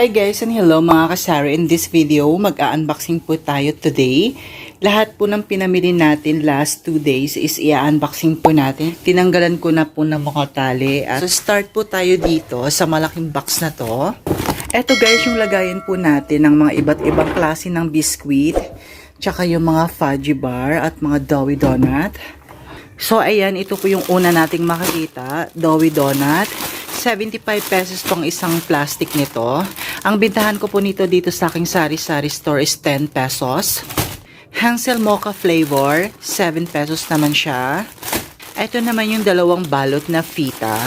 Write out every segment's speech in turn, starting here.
Hi guys and hello mga kasari. In this video, mag-unboxing po tayo today. Lahat po ng pinamili natin last 2 days is i-unboxing po natin. Tinanggalan ko na po ng mga tali. So start po tayo dito sa malaking box na to. Eto guys, yung lagayan po natin ng mga iba't ibang klase ng biscuit. Tsaka yung mga fudgy bar at mga doughy donut. So ayan, ito po yung una nating makikita. Doughy donut. 75 pesos tong isang plastic nito. Ang bintahan ko po nito dito sa aking sari-sari store is 10 pesos. Hansel Mocha flavor, 7 pesos naman siya. Ito naman yung dalawang balot na fita.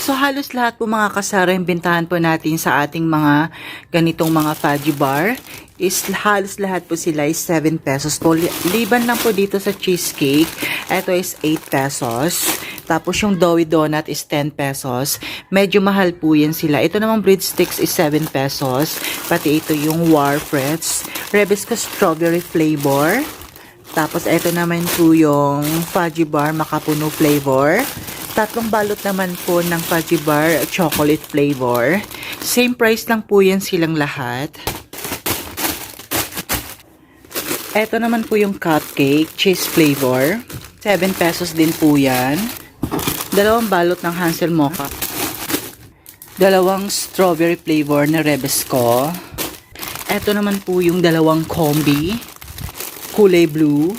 So halos lahat po mga kasara yung bintahan po natin sa ating mga ganitong mga fudgy bar is halos lahat po sila is 7 pesos po. Liban lang po dito sa cheesecake. Ito is 8 pesos. Tapos yung doughy donut is 10 pesos. Medyo mahal po yan sila. Ito namang breadsticks is 7 pesos. Pati ito yung Warfrets. Rebisco strawberry flavor. Tapos ito naman po yung fudgy bar makapuno flavor. Tatlong balot naman po ng fudgy bar chocolate flavor. Same price lang po yan silang lahat. Ito naman po yung cupcake cheese flavor. 7 pesos din po yan. Dalawang balot ng Hansel Mocha. Dalawang strawberry flavor na Rebisco. Ito naman po yung dalawang combi. Kulay blue.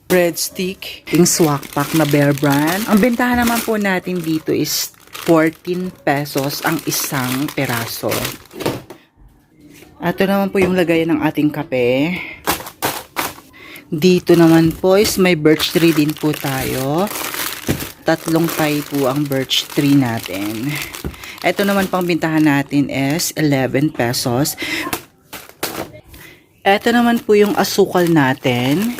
Breadstick. Yung swak pack na Bear Brand. Ang bentahan naman po natin dito is 14 pesos ang isang peraso. Ito naman po yung lagayan ng ating kape. Dito naman po is may birch tree din po tayo. Tatlong pie po ang birch tree natin. Ito naman pang bintahan natin is 11 pesos. Ito naman po yung asukal natin.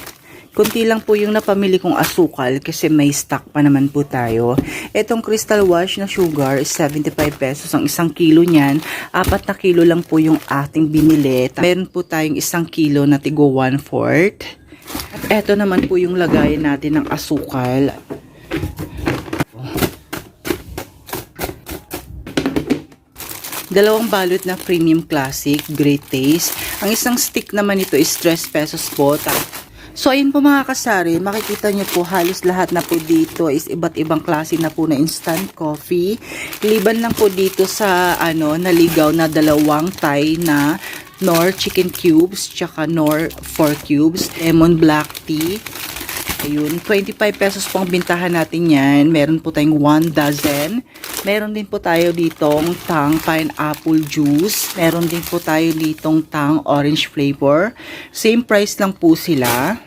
Kunti lang po yung napamili kong asukal kasi may stock pa naman po tayo. Itong Crystal Wash na sugar is 75 pesos ang isang kilo niyan. 4 na kilo lang po yung ating binili. Meron po tayong isang kilo na tigo 1/4. Ito naman po yung lagayan natin ng asukal. Dalawang balot na premium classic, great taste. Ang isang stick naman ito is 3 pesos po. So ayun po mga kasari, makikita nyo po halos lahat na po dito is iba't ibang klase na po na instant coffee. Liban lang po dito sa naligaw na dalawang Thai na Knorr chicken cubes, tsaka Knorr 4 cubes, lemon black tea. Ayun, 25 pesos pong bintahan natin yan. Meron po tayong 1 dozen. Meron din po tayo ditong tang pineapple juice. Meron din po tayo ditong tang orange flavor. Same price lang po sila.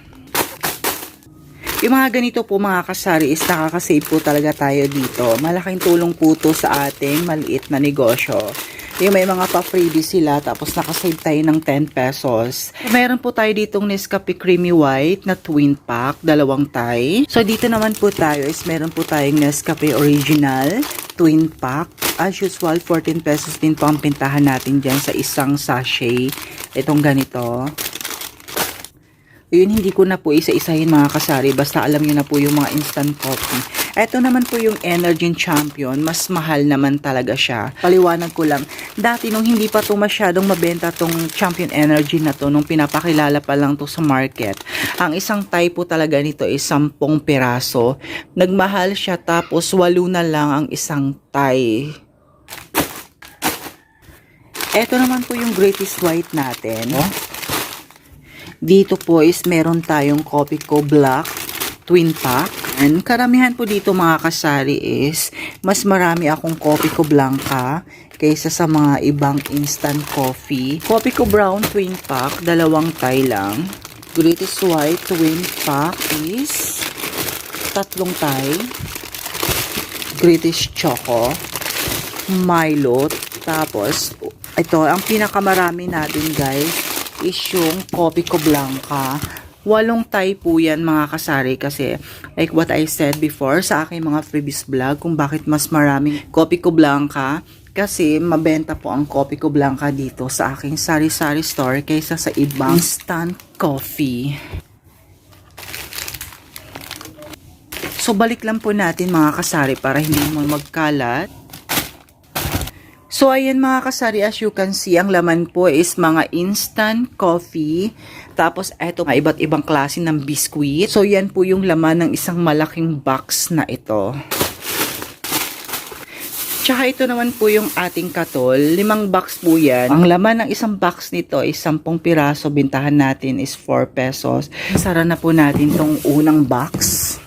Yung mga ganito po mga kasari is nakakasave po talaga tayo dito. Malaking tulong po to sa ating maliit na negosyo. Yung may mga pa-freebie sila tapos nakasave tayo ng 10 pesos. Meron po tayo ditong Nescafe Creamy White na twin pack, dalawang Thai. So dito naman po tayo is meron po tayong Nescafe Original twin pack. As usual, 14 pesos din po ang pintahan natin dyan sa isang sachet. Itong ganito. Yun, hindi ko na po isa-isahin mga kasari. Basta alam nyo na po yung mga instant coffee. Ito naman po yung Energy Champion. Mas mahal naman talaga siya. Paliwanag ko lang. Dati nung hindi pa to masyadong mabenta tong Champion Energy na to, nung pinapakilala pa lang to sa market, ang isang Thai po talaga nito is 10 piraso. Nagmahal siya tapos 8 na lang ang isang Thai. Ito naman po yung Greatest White natin. Dito po is meron tayong Copico Black twin pack. And karamihan po dito mga kasari is mas marami akong Copico Blanca kaysa sa mga ibang instant coffee. Copico Brown twin pack, dalawang Thai lang. Greatest White twin pack is tatlong Thai. Greatest Choco, Milo, tapos ito ang pinakamarami natin guys is yung Copico Blanca. 8 Thai po yan mga kasari kasi like what I said before sa aking mga previous vlog kung bakit mas maraming Copico Blanca kasi mabenta po ang Copico Blanca dito sa aking sari-sari store kaysa sa ibang instant coffee. So balik lang po natin mga kasari para hindi mo magkalat. So, ayan mga kasari, as you can see, ang laman po is mga instant coffee. Tapos, eto, mga iba't ibang klase ng biscuit. So, yan po yung laman ng isang malaking box na ito. Tsaka ito naman po yung ating katol. 5 box po yan. Ang laman ng isang box nito is 10 piraso. Bintahan natin is 4 pesos. Sara na po natin tong unang box.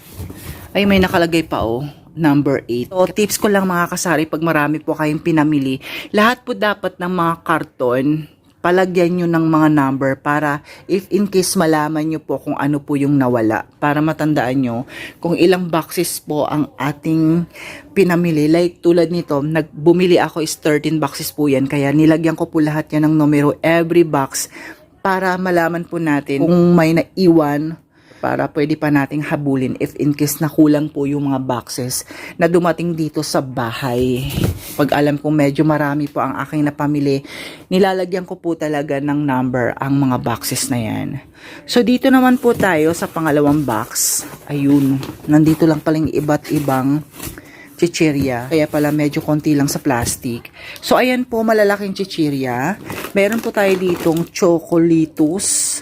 Ay, may nakalagay pa oh. Number 8. So, tips ko lang mga kasari, pag marami po kayong pinamili, lahat po dapat ng mga karton, palagyan nyo ng mga number para if in case malaman nyo po kung ano po yung nawala. Para matandaan nyo kung ilang boxes po ang ating pinamili. Like tulad nito, bumili ako is 13 boxes po yan. Kaya nilagyan ko po lahat yan ng numero every box para malaman po natin kung may naiwan, para pwede pa nating habulin if in case na kulang po yung mga boxes na dumating dito sa bahay. Pag alam kong medyo marami po ang aking napamili, nilalagyan ko po talaga ng number ang mga boxes na yan. So dito naman po tayo sa pangalawang box. Ayun, nandito lang palang iba't ibang chichirya. Kaya pala medyo konti lang sa plastic. So ayan po, malalaking chichirya. Meron po tayo ditong chocolitos.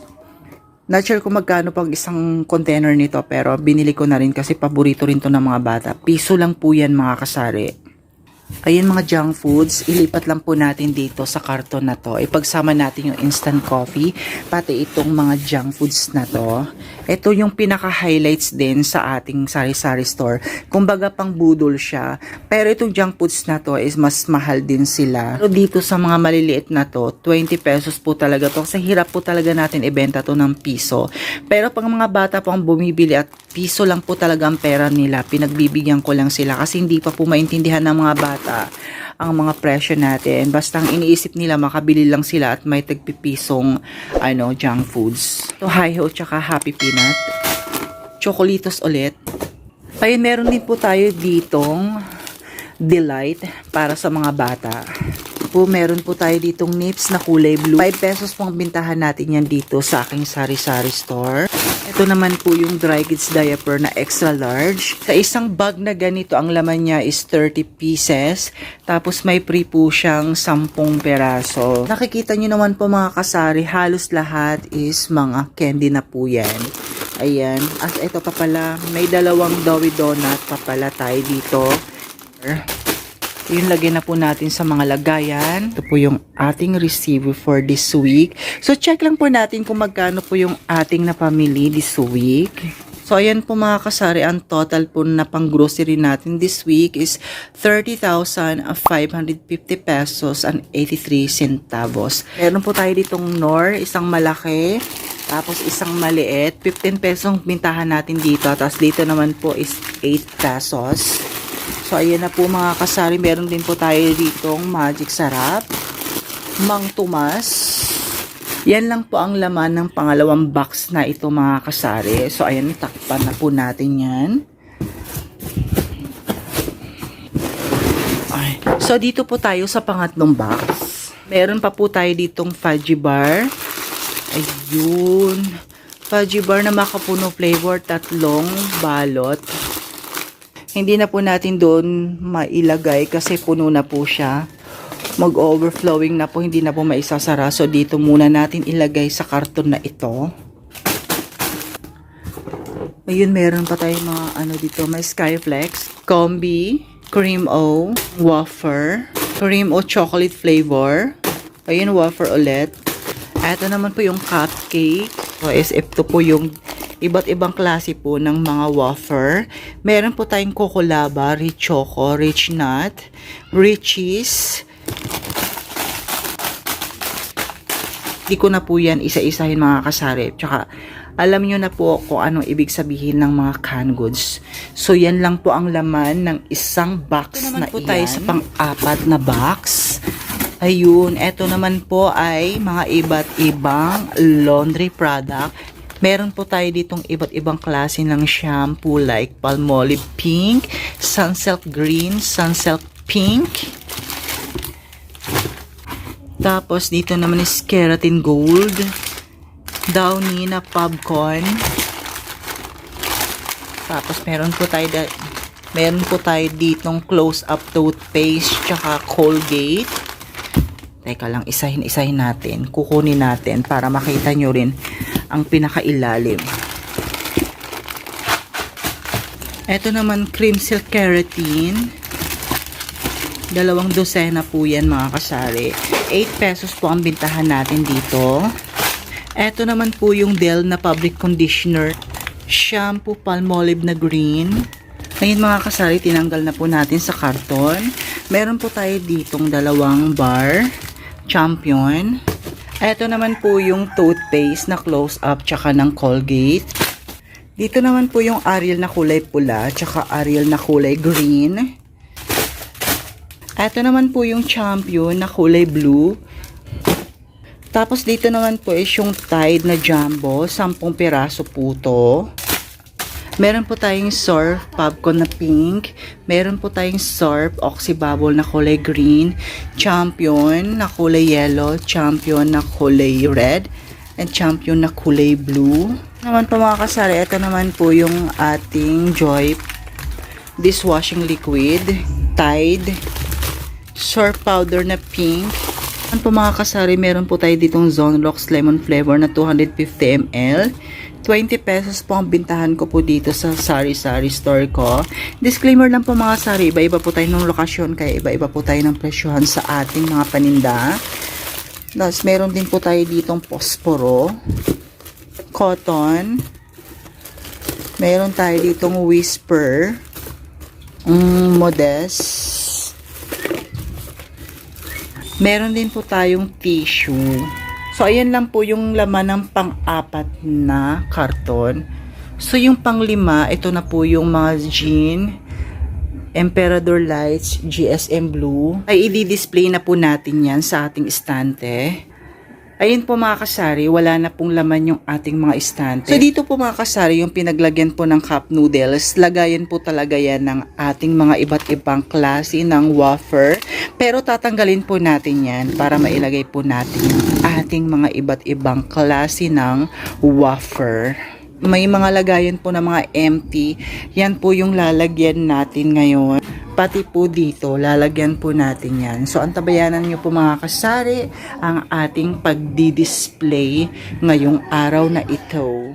Not sure kung magkano pag isang container nito, pero binili ko na rin kasi paborito rin to ng mga bata. Piso lang po yan mga kasari. Ayan mga junk foods, ilipat lang po natin dito sa karton na to. Ipagsama natin yung instant coffee, pati itong mga junk foods na to. Ito yung pinaka-highlights din sa ating sari-sari store. Kumbaga pang budol siya. Pero itong junk foods na to is mas mahal din sila. Pero dito sa mga maliliit na to, 20 pesos po talaga to. Kasi hirap po talaga natin ibenta to ng piso. Pero pang mga bata po ang bumibili at piso lang po talaga ang pera nila, pinagbibigyan ko lang sila kasi hindi pa po maintindihan ng mga bata ang mga presyo natin. Basta ang iniisip nila, makabili lang sila at may tagpipisong junk foods. So, Hi-Ho tsaka Happy Peanut. Chocolitos ulit. Ayun, meron din po tayo ditong Delight para sa mga bata. Meron po tayo ditong nips na kulay blue. 5 pesos pong bintahan natin yan dito sa aking sari-sari store. Ito naman po yung dry kids diaper na extra large. Sa isang bag na ganito, ang laman niya is 30 pieces. Tapos may free po siyang 10 peraso. Nakikita nyo naman po mga kasari, halos lahat is mga candy na po yan. Ayan. At ito pa pala, may dalawang Doughy Donut pa pala tayo dito. Yung lagay na po natin sa mga lagayan. Ito po yung ating receive for this week. So, check lang po natin kung magkano po yung ating napamili this week. So, ayan po mga kasari, ang total po na pang grocery natin this week is 30,550 pesos and 83 centavos. Meron po tayo ditong Knorr, isang malaki, tapos isang maliit. 15 pesong bintahan natin dito. Tapos dito naman po is 8 pesos. So, ayan na po mga kasari. Meron din po tayo ditong Magic Sarap, Mang Tomas. Yan lang po ang laman ng pangalawang box na ito mga kasari. So, ayan, takpan na po natin yan. Ay. So, dito po tayo sa pangatlong box. Meron pa po tayo ditong fudgy bar. Ayun. Fudgy bar na makapuno flavor, 3 balot. Hindi na po natin doon mailagay kasi puno na po siya. Mag-overflowing na po, hindi na po maisasara. So, dito muna natin ilagay sa karton na ito. Ayun, meron pa tayong mga dito. May Skyflex, Combi, Cream O, Wafer, Cream O chocolate flavor. Ayun, wafer ulit. Ito naman po yung cupcake. So, ito po yung iba't ibang klase po ng mga wafer. Meron po tayong Coco Lava, Rich Choco, Rich Nut, Richies. Hindi ko na po yan isa-isahin mga kasari. Tsaka, alam nyo na po kung anong ibig sabihin ng mga canned goods. So, yan lang po ang laman ng isang box na po tayo sa pang-apat na box. Ayun, eto naman po ay mga iba't ibang laundry product. Meron po tayo ditong iba't ibang klase ng shampoo like Palmolive Pink, Sunsilk Green, Sunsilk Pink. Tapos dito naman is Keratin Gold, Downy na Popcorn. Tapos meron po tayo ditong Close Up Toothpaste tsaka Colgate. Teka lang, isahin natin. Kukunin natin para makita nyo rin ang pinakailalim. Ito naman, cream silk keratin. 2 dosena po yan mga kasari. 8 pesos po ang bintahan natin dito. Ito naman po yung Dell na fabric conditioner. Shampoo Palmolive na green. Ngayon mga kasari, tinanggal na po natin sa karton. Meron po tayo ditong 2 bar. Champion. Ito naman po yung toothpaste na close up tsaka ng Colgate. Dito naman po yung Ariel na kulay pula tsaka Ariel na kulay green. Ito naman po yung Champion na kulay blue. Tapos dito naman po is yung Tide na jumbo, 10 piraso po to. Meron po tayong Surf Popcorn na pink. Meron po tayong Surf Oxybubble na kulay green. Champion na kulay yellow. Champion na kulay red. And Champion na kulay blue. Naman po mga kasari, ito naman po yung ating Joy dishwashing liquid. Tide. Surf powder na pink. Naman po mga kasari, meron po tayo ditong Zonrox lemon flavor na 250 ml. 20 pesos po ang bintahan ko po dito sa sari-sari store ko. Disclaimer lang po mga sari, iba-iba po tayo ng lokasyon, kaya iba-iba po tayo ng presyohan sa ating mga paninda. Tapos meron din po tayo ditong posporo, cotton, meron tayo ditong whisper, modest. Meron din po tayong tissue. So, ayan lang po yung laman ng pang-4 na karton. So, yung pang-5, ito na po yung mga jean, Emperador Lights, GSM Blue. Ay, i-display na po natin yan sa ating estante. Ayun po mga kasari, wala na pong laman yung ating mga estante. So dito po mga kasari, yung pinaglagyan po ng cup noodles, lagayan po talaga yan ng ating mga iba't ibang klase ng wafer. Pero tatanggalin po natin yan para mailagay po natin yung ating mga iba't ibang klase ng wafer. May mga lagayan po ng mga empty. Yan po yung lalagyan natin ngayon. Pati po dito, lalagyan po natin yan. So, antabayanan nyo po mga kasari ang ating pagdi-display ngayong araw na ito.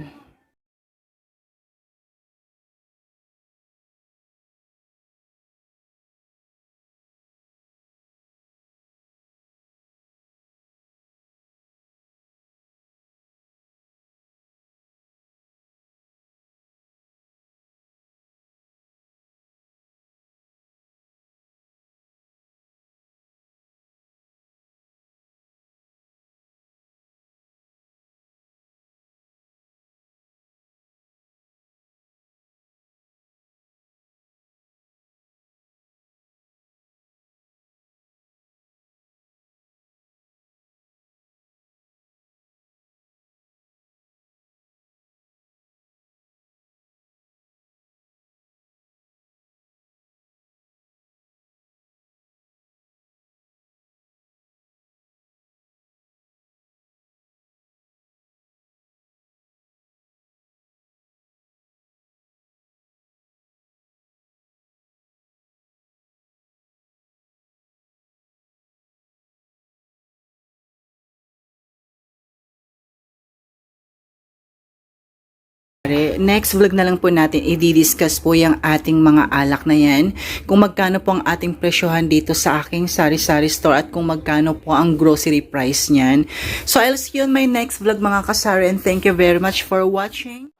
Next vlog na lang po natin, i-discuss po yung ating mga alak na yan. Kung magkano po ang ating presyohan dito sa aking sari-sari store at kung magkano po ang grocery price niyan. So I'll see you on my next vlog mga kasari, and thank you very much for watching.